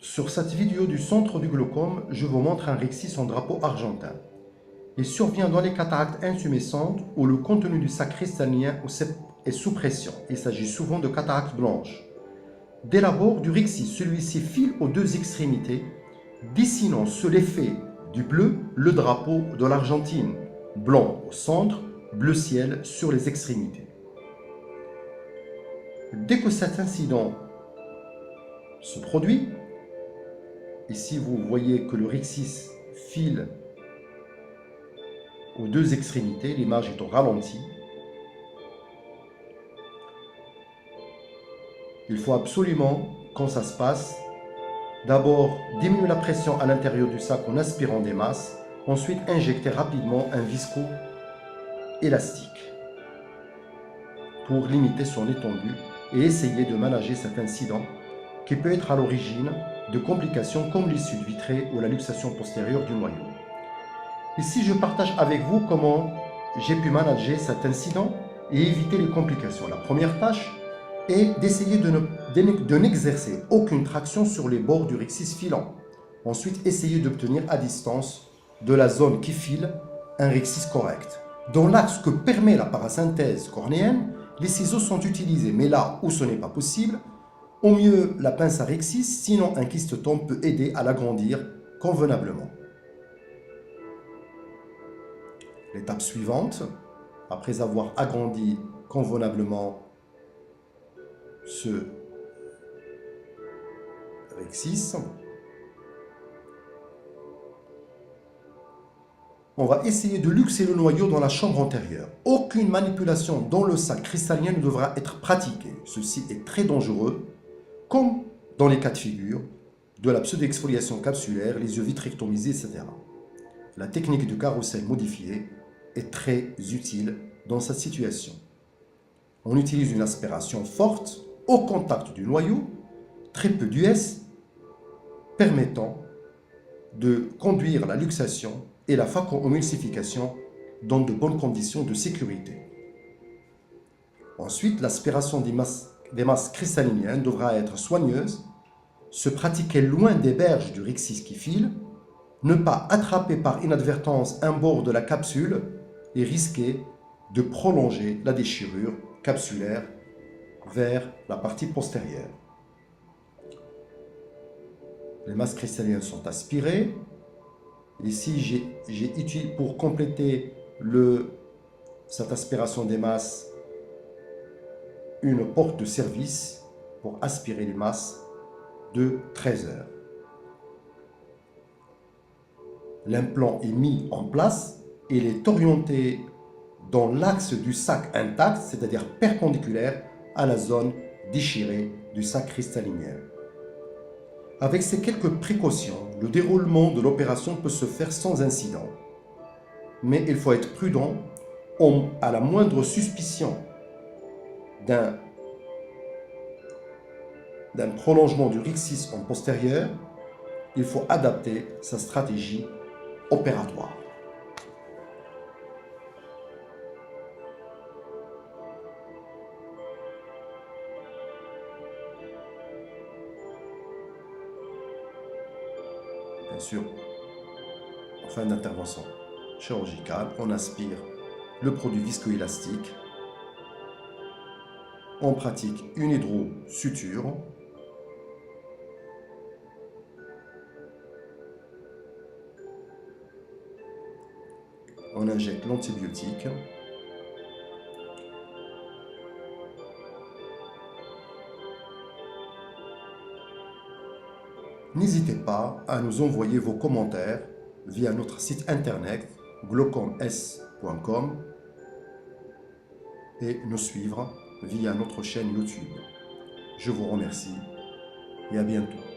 Sur cette vidéo du centre du glaucome, je vous montre un rhexis en drapeau argentin. Il survient dans les cataractes intumescentes où le contenu du sac cristallin est sous pression. Il s'agit souvent de cataractes blanches. Dès l'abord du rhexis, celui-ci file aux deux extrémités, dessinant sous l'effet du bleu le drapeau de l'Argentine, blanc au centre, bleu ciel sur les extrémités. Dès que cet incident se produit, ici vous voyez que le rhexis file aux deux extrémités, l'image est au ralenti. Il faut absolument, quand ça se passe, d'abord diminuer la pression à l'intérieur du sac en aspirant des masses, ensuite injecter rapidement un visco-élastique pour limiter son étendue et essayer de manager cet incident qui peut être à l'origine de complications comme l'issue vitrée ou la luxation postérieure du noyau. Ici, je partage avec vous comment j'ai pu manager cet incident et éviter les complications. La première tâche est d'essayer de n'exercer aucune traction sur les bords du rhexis filant. Ensuite, essayer d'obtenir à distance de la zone qui file un rhexis correct. Dans l'axe que permet la parasynthèse cornéenne, les ciseaux sont utilisés, mais là où ce n'est pas possible, au mieux la pince à rhexis, sinon un kystotome peut aider à l'agrandir convenablement. L'étape suivante, après avoir agrandi convenablement ce rhexis, on va essayer de luxer le noyau dans la chambre antérieure. Aucune manipulation dans le sac cristallin ne devra être pratiquée. Ceci est très dangereux, comme dans les cas de figure de la pseudo-exfoliation capsulaire, les yeux vitrectomisés, etc. La technique du carrousel modifié est très utile dans cette situation. On utilise une aspiration forte au contact du noyau, très peu d'US, permettant de conduire la luxation et la phacoemulsification dans de bonnes conditions de sécurité. Ensuite, l'aspiration des masses cristalliniennes devra être soigneuse, se pratiquer loin des berges du rhexis qui file, ne pas attraper par inadvertance un bord de la capsule et risquer de prolonger la déchirure capsulaire vers la partie postérieure. Les masses cristallines sont aspirées. Ici, j'ai utilisé pour compléter cette aspiration des masses une porte de service pour aspirer les masses de 13 heures. L'implant est mis en place et il est orienté dans l'axe du sac intact, c'est-à-dire perpendiculaire à la zone déchirée du sac cristallinaire. Avec ces quelques précautions, le déroulement de l'opération peut se faire sans incident. Mais il faut être prudent à la moindre suspicion d'un prolongement du rhexis en postérieur, il faut adapter sa stratégie opératoire. Bien sûr, en fin d'intervention chirurgicale, on aspire le produit viscoélastique, on pratique une hydrosuture, on injecte l'antibiotique, n'hésitez pas à nous envoyer vos commentaires via notre site internet glaucomes.com et nous suivre via notre chaîne YouTube. Je vous remercie et à bientôt.